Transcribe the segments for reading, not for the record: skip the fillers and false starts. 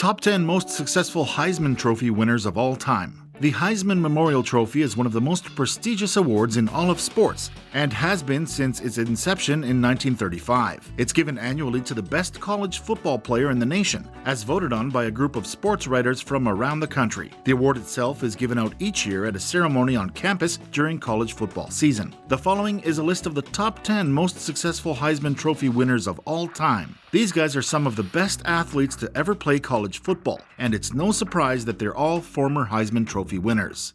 Top 10 most successful Heisman Trophy winners of all time. The Heisman Memorial Trophy is one of the most prestigious awards in all of sports and has been since its inception in 1935. It's given annually to the best college football player in the nation, as voted on by a group of sports writers from around the country. The award itself is given out each year at a ceremony on campus during college football season. The following is a list of the top 10 most successful Heisman Trophy winners of all time. These guys are some of the best athletes to ever play college football, and it's no surprise that they're all former Heisman Trophy winners.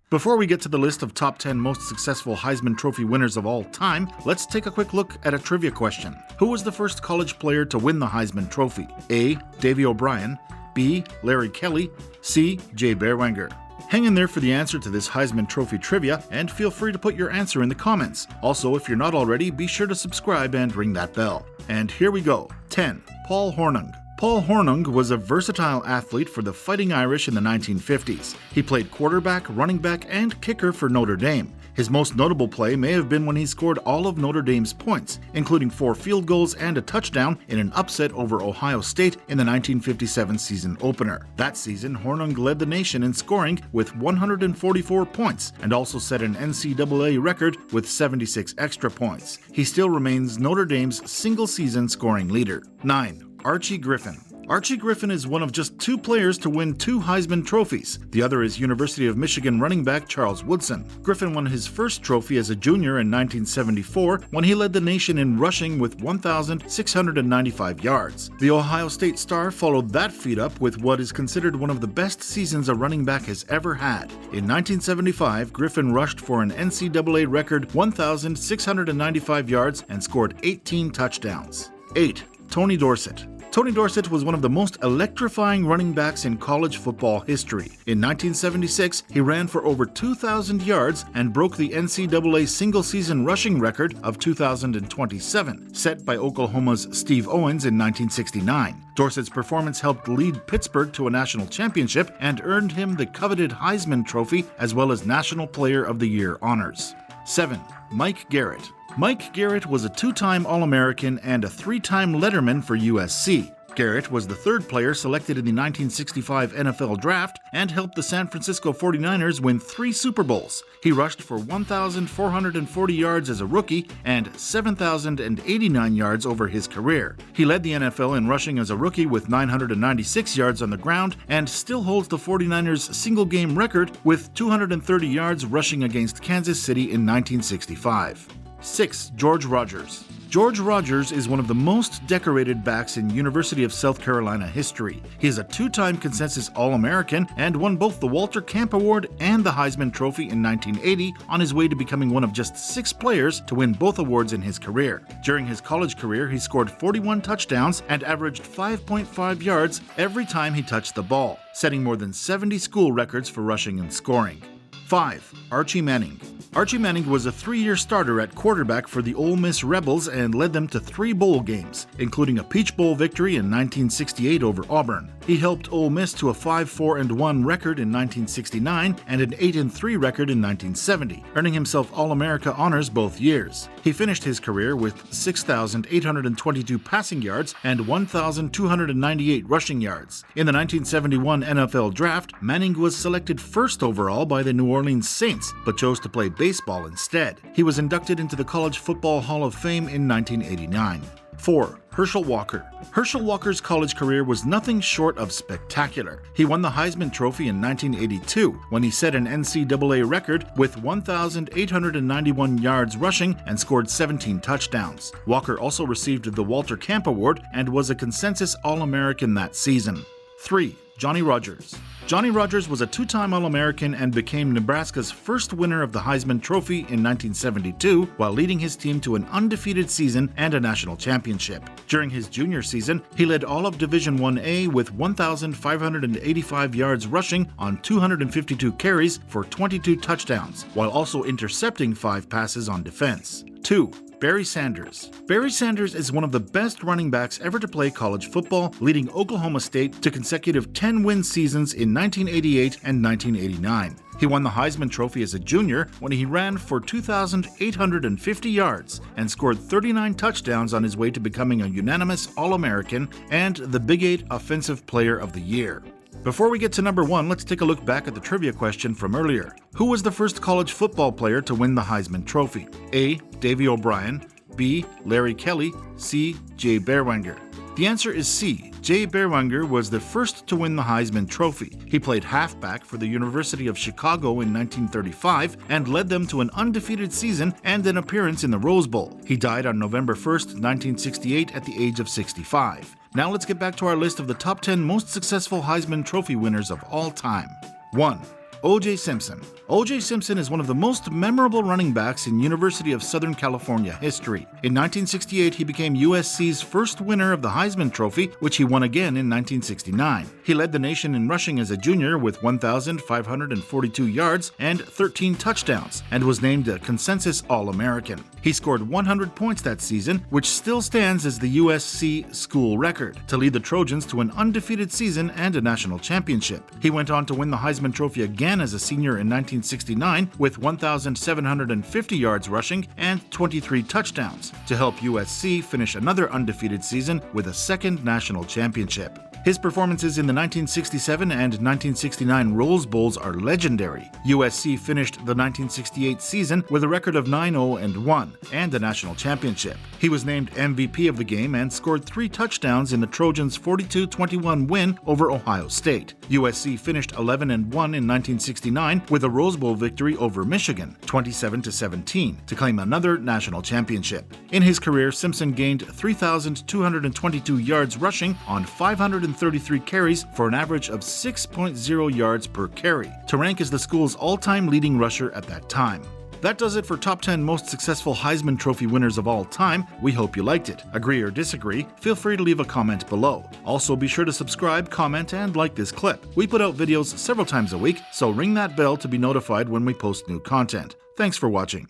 Before we get to the list of top 10 most successful Heisman Trophy winners of all time, let's take a quick look at a trivia question. Who was the first college player to win the Heisman Trophy? A. Davy O'Brien, B. Larry Kelly, C. Jay Berwanger. Hang in there for the answer to this Heisman Trophy trivia, and feel free to put your answer in the comments. Also, if you're not already, be sure to subscribe and ring that bell. And here we go. 10. Paul Hornung. Paul Hornung was a versatile athlete for the Fighting Irish in the 1950s. He played quarterback, running back, and kicker for Notre Dame. His most notable play may have been when he scored all of Notre Dame's points, including 4 field goals and a touchdown in an upset over Ohio State in the 1957 season opener. That season, Hornung led the nation in scoring with 144 points and also set an NCAA record with 76 extra points. He still remains Notre Dame's single-season scoring leader. 9. Archie Griffin. Archie Griffin is one of just 2 players to win 2 Heisman trophies. The other is University of Michigan running back Charles Woodson. Griffin won his first trophy as a junior in 1974 when he led the nation in rushing with 1,695 yards. The Ohio State star followed that feat up with what is considered one of the best seasons a running back has ever had. In 1975, Griffin rushed for an NCAA record 1,695 yards and scored 18 touchdowns. 8. Tony Dorsett. Tony Dorsett was one of the most electrifying running backs in college football history. In 1976, he ran for over 2,000 yards and broke the NCAA single-season rushing record of 2,027, set by Oklahoma's Steve Owens in 1969. Dorsett's performance helped lead Pittsburgh to a national championship and earned him the coveted Heisman Trophy as well as National Player of the Year honors. 7. Mike Garrett. Mike Garrett was a 2-time All-American and a 3-time Letterman for USC. Garrett was the 3rd player selected in the 1965 NFL Draft and helped the San Francisco 49ers win 3 Super Bowls. He rushed for 1,440 yards as a rookie and 7,089 yards over his career. He led the NFL in rushing as a rookie with 996 yards on the ground and still holds the 49ers' single-game record with 230 yards rushing against Kansas City in 1965. 6. George Rogers. George Rogers is one of the most decorated backs in University of South Carolina history. He is a 2-time consensus All-American and won both the Walter Camp Award and the Heisman Trophy in 1980 on his way to becoming one of just 6 players to win both awards in his career. During his college career, he scored 41 touchdowns and averaged 5.5 yards every time he touched the ball, setting more than 70 school records for rushing and scoring. 5. Archie Manning. Archie Manning was a 3-year starter at quarterback for the Ole Miss Rebels and led them to 3 bowl games, including a Peach Bowl victory in 1968 over Auburn. He helped Ole Miss to a 5-4-1 record in 1969 and an 8-3 record in 1970, earning himself All-America honors both years. He finished his career with 6,822 passing yards and 1,298 rushing yards. In the 1971 NFL Draft, Manning was selected 1st overall by the New Orleans Saints, but chose to play baseball instead. He was inducted into the College Football Hall of Fame in 1989. 4. Herschel Walker. Herschel Walker's college career was nothing short of spectacular. He won the Heisman Trophy in 1982 when he set an NCAA record with 1,891 yards rushing and scored 17 touchdowns. Walker also received the Walter Camp Award and was a consensus All-American that season. 3. Johnny Rodgers. Johnny Rodgers was a 2-time All-American and became Nebraska's first winner of the Heisman Trophy in 1972 while leading his team to an undefeated season and a national championship. During his junior season, he led all of Division 1A with 1,585 yards rushing on 252 carries for 22 touchdowns, while also intercepting 5 passes on defense. 2. Barry Sanders. Barry Sanders is one of the best running backs ever to play college football, leading Oklahoma State to consecutive 10-win seasons in 1988 and 1989. He won the Heisman Trophy as a junior when he ran for 2,850 yards and scored 39 touchdowns on his way to becoming a unanimous All-American and the Big 8 Offensive Player of the Year. Before we get to number 1, let's take a look back at the trivia question from earlier. Who was the first college football player to win the Heisman Trophy? A. Davey O'Brien, B. Larry Kelly, C. Jay Berwanger. The answer is C. Jay Berwanger was the first to win the Heisman Trophy. He played halfback for the University of Chicago in 1935 and led them to an undefeated season and an appearance in the Rose Bowl. He died on November 1st, 1968 at the age of 65. Now let's get back to our list of the top 10 most successful Heisman Trophy winners of all time. 1. O.J. Simpson. O.J. Simpson is one of the most memorable running backs in University of Southern California history. In 1968, he became USC's first winner of the Heisman Trophy, which he won again in 1969. He led the nation in rushing as a junior with 1,542 yards and 13 touchdowns, and was named a consensus All-American. He scored 100 points that season, which still stands as the USC school record, to lead the Trojans to an undefeated season and a national championship. He went on to win the Heisman Trophy again as a senior in 1969 with 1,750 yards rushing and 23 touchdowns to help USC finish another undefeated season with a second national championship. His performances in the 1967 and 1969 Rose Bowls are legendary. USC finished the 1968 season with a record of 9-0-1 and a national championship. He was named MVP of the game and scored 3 touchdowns in the Trojans' 42-21 win over Ohio State. USC finished 11-1 in 1969 with a Rose Bowl victory over Michigan, 27-17, to claim another national championship. In his career, Simpson gained 3,222 yards rushing on 533 carries for an average of 6.0 yards per carry, to rank as the school's all-time leading rusher at that time. That does it for top 10 most successful Heisman Trophy winners of all time. We hope you liked it. Agree or disagree, feel free to leave a comment below. Also, be sure to subscribe, comment, and like this clip. We put out videos several times a week, so ring that bell to be notified when we post new content. Thanks for watching.